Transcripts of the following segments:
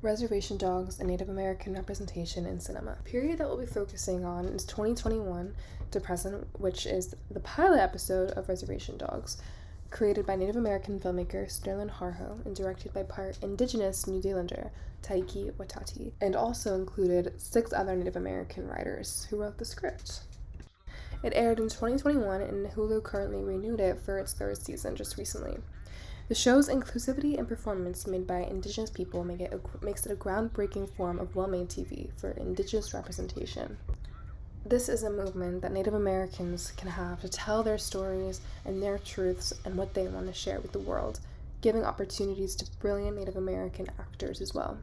Reservation Dogs and Native American Representation in Cinema. The period that we'll be focusing on is 2021 to present, which is the pilot episode of Reservation Dogs, created by Native American filmmaker Sterling Harjo and directed by part Indigenous New Zealander Taiki Watati, and also included 6 other Native American writers who wrote the script. It aired in 2021 and Hulu currently renewed it for its 3rd season just recently. The show's inclusivity and performance made by Indigenous people makes it a groundbreaking form of well-made TV for Indigenous representation. This is a movement that Native Americans can have to tell their stories and their truths and what they want to share with the world, giving opportunities to brilliant Native American actors as well.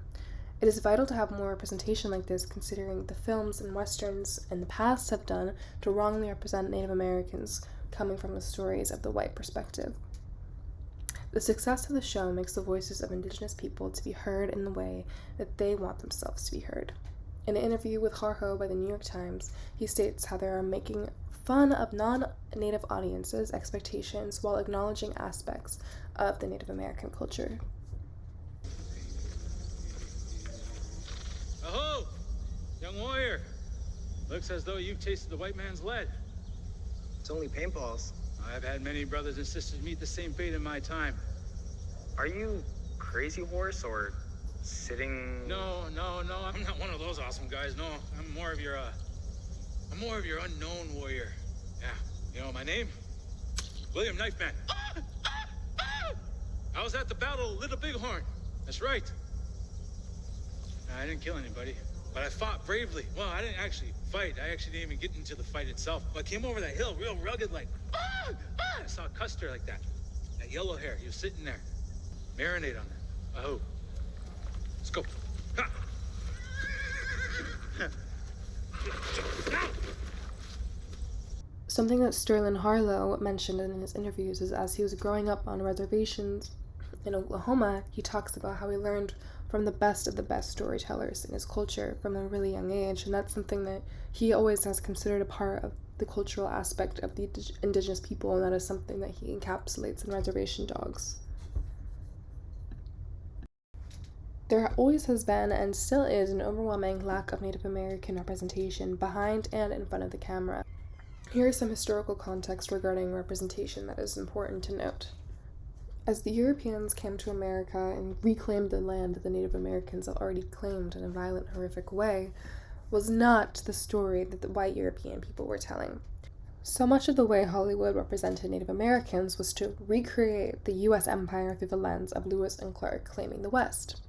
It is vital to have more representation like this, considering the films and westerns in the past have done to wrongly represent Native Americans coming from the stories of the white perspective. The success of the show makes the voices of Indigenous people to be heard in the way that they want themselves to be heard. In an interview with Harjo by the New York Times, he states how they are making fun of non-Native audiences' expectations while acknowledging aspects of the Native American culture. Aho! Young warrior! Looks as though you've tasted the white man's lead. It's only paintballs. I've had many brothers and sisters meet the same fate in my time. Are you Crazy Horse or sitting? No, I'm not one of those awesome guys. No, I'm more of your unknown warrior. Yeah, you know my name? William Knifeman. I was at the Battle of Little Bighorn. That's right. I didn't kill anybody, but I fought bravely. Well, I didn't actually fight. I actually didn't even get into the fight itself. But I came over that hill real rugged like, I saw Custer like that. That yellow hair, he was sitting there. Marinate on that. Oh. Let's go. Ha! Something that Sterling Harjo mentioned in his interviews is as he was growing up on reservations in Oklahoma, he talks about how he learned from the best of the best storytellers in his culture from a really young age, and that's something that he always has considered a part of the cultural aspect of the Indigenous people, and that is something that he encapsulates in Reservation Dogs. There always has been and still is an overwhelming lack of Native American representation behind and in front of the camera. Here is some historical context regarding representation that is important to note. As the Europeans came to America and reclaimed the land that the Native Americans had already claimed in a violent, horrific way, was not the story that the white European people were telling. So much of the way Hollywood represented Native Americans was to recreate the U.S. empire through the lens of Lewis and Clark claiming the West,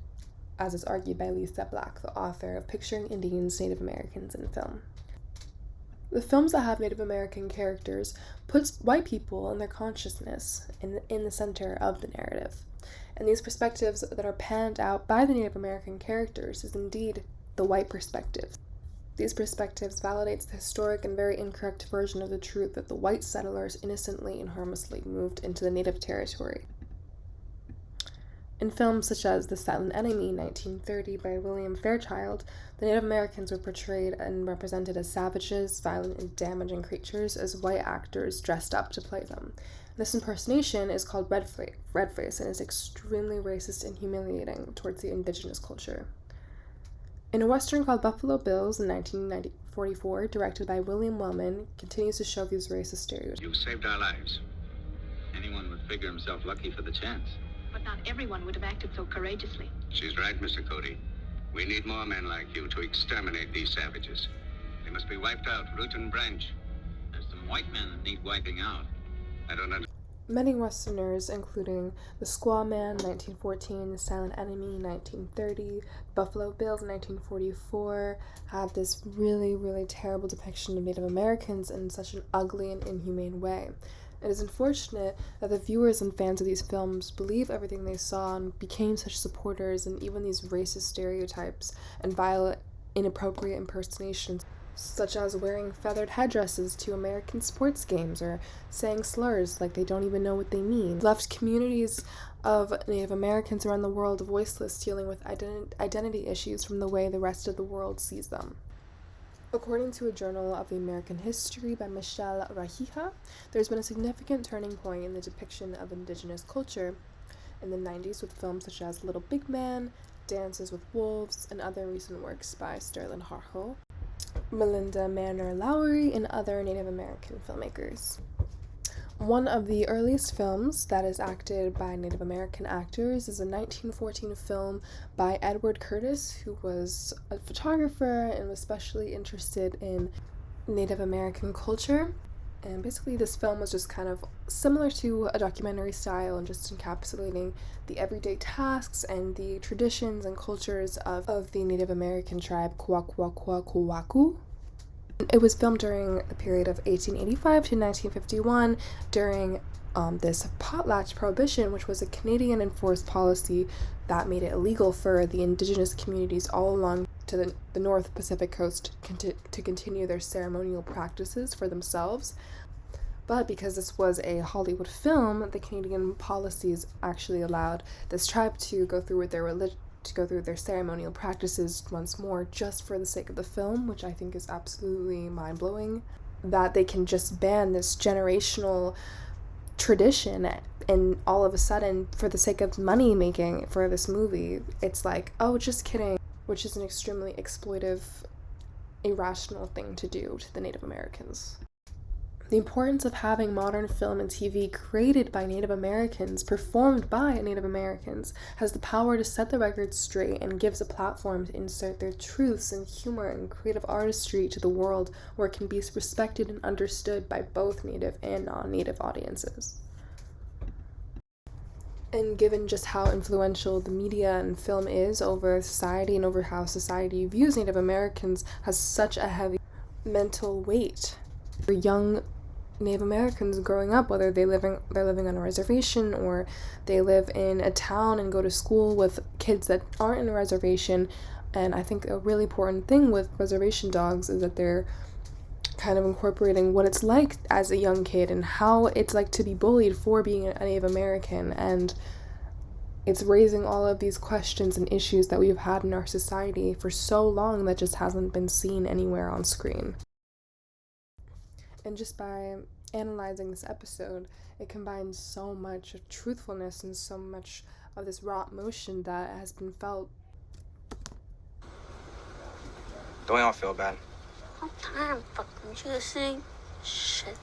as is argued by Lisa Black, the author of Picturing Indians, Native Americans in Film. The films that have Native American characters puts white people and their consciousness in the center of the narrative. And these perspectives that are panned out by the Native American characters is indeed the white perspective. These perspectives validates the historic and very incorrect version of the truth that the white settlers innocently and harmlessly moved into the Native territory. In films such as The Silent Enemy, 1930, by William Fairchild, the Native Americans were portrayed and represented as savages, violent, and damaging creatures as white actors dressed up to play them. This impersonation is called redface and is extremely racist and humiliating towards the indigenous culture. In a western called Buffalo Bills in 1944, directed by William Wellman, continues to show these racist stereotypes. You've saved our lives. Anyone would figure himself lucky for the chance. But not everyone would have acted so courageously. She's right, Mr. Cody. We need more men like you to exterminate these savages. They must be wiped out, root and branch. There's some white men that need wiping out. I don't understand. Many Westerners, including The Squaw Man, 1914, The Silent Enemy, 1930, Buffalo Bills, 1944, have this really, really terrible depiction of Native Americans in such an ugly and inhumane way. It is unfortunate that the viewers and fans of these films believe everything they saw and became such supporters, and even these racist stereotypes and violent, inappropriate impersonations, such as wearing feathered headdresses to American sports games or saying slurs like they don't even know what they mean, left communities of Native Americans around the world voiceless, dealing with identity issues from the way the rest of the world sees them. According to a Journal of the American History by Michelle Rahija, there's been a significant turning point in the depiction of Indigenous culture in the 90s with films such as Little Big Man, Dances with Wolves, and other recent works by Sterling Harjo, Melinda Manor Lowry, and other Native American filmmakers. One of the earliest films that is acted by Native American actors is a 1914 film by Edward Curtis, who was a photographer and was especially interested in Native American culture. And basically this film was just kind of similar to a documentary style and just encapsulating the everyday tasks and the traditions and cultures of the Native American tribe Kwakwakwakwakwaku. It was filmed during the period of 1885 to 1951 during this potlatch prohibition, which was a Canadian enforced policy that made it illegal for the indigenous communities all along to the North Pacific coast to continue their ceremonial practices for themselves. But because this was a Hollywood film, the Canadian policies actually allowed this tribe to go through with their religion, to go through their ceremonial practices once more just for the sake of the film, which I think is absolutely mind-blowing, that they can just ban this generational tradition and all of a sudden, for the sake of money making for this movie, it's like, oh, just kidding, which is an extremely exploitive, irrational thing to do to the Native Americans. The importance of having modern film and TV created by Native Americans, performed by Native Americans, has the power to set the record straight and gives a platform to insert their truths and humor and creative artistry to the world where it can be respected and understood by both Native and non-Native audiences. And given just how influential the media and film is over society and over how society views Native Americans has such a heavy mental weight for young Native Americans growing up, whether they're living on a reservation or they live in a town and go to school with kids that aren't in a reservation. And I think a really important thing with reservation dogs is that they're kind of incorporating what it's like as a young kid and how it's like to be bullied for being a Native American, and it's raising all of these questions and issues that we've had in our society for so long that just hasn't been seen anywhere on screen. And just by analyzing this episode, it combines so much of truthfulness and so much of this raw emotion that has been felt. Don't we all feel bad? I'm tired of fucking chasing shit.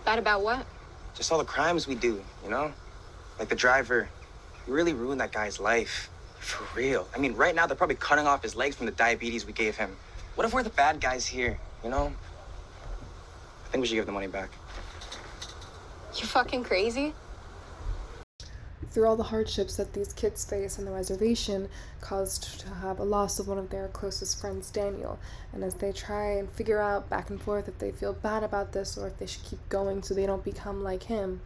Bad about what? Just all the crimes we do, you know? Like the driver. We really ruined that guy's life. For real. I mean, right now they're probably cutting off his legs from the diabetes we gave him. What if we're the bad guys here, you know? I think we should give the money back. You fucking crazy? Through all the hardships that these kids face on the reservation caused to have a loss of one of their closest friends, Daniel. And as they try and figure out back and forth if they feel bad about this or if they should keep going so they don't become like him,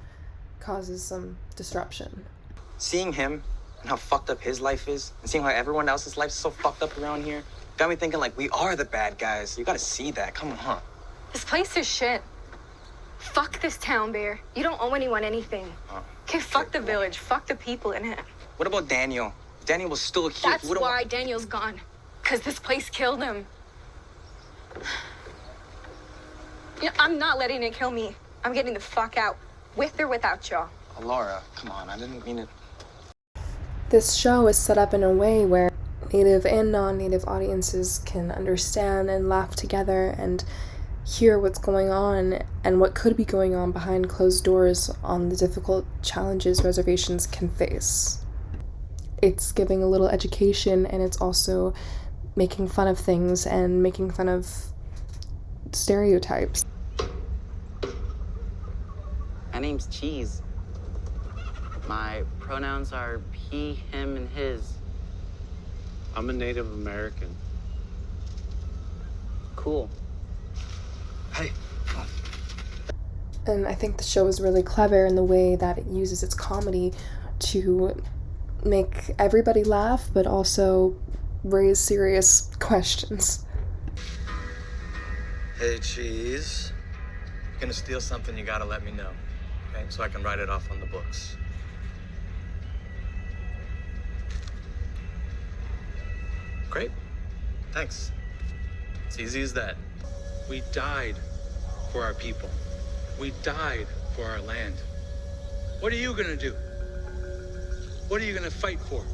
causes some disruption. Seeing him and how fucked up his life is, and seeing how everyone else's life is so fucked up around here, got me thinking like we are the bad guys. You gotta see that. Come on. This place is shit. Fuck this town, Bear. You don't owe anyone anything. Okay, fuck the village. Fuck the people in it. What about Daniel? If Daniel was still here. That's why Daniel's gone. Because this place killed him. You know, I'm not letting it kill me. I'm getting the fuck out. With or without y'all. Laura, come on. I didn't mean it. This show is set up in a way where Native and non-Native audiences can understand and laugh together and hear what's going on and what could be going on behind closed doors on the difficult challenges reservations can face. It's giving a little education, and it's also making fun of things and making fun of stereotypes. My name's Cheese. My pronouns are he, him, and his. I'm a Native American. Cool. Hey, come on. And I think the show is really clever in the way that it uses its comedy to make everybody laugh, but also raise serious questions. Hey, Cheese. If you're gonna steal something, you gotta let me know, okay? So I can write it off on the books. Great. Thanks. It's easy as that. We died for our people. We died for our land. What are you gonna do? What are you gonna fight for?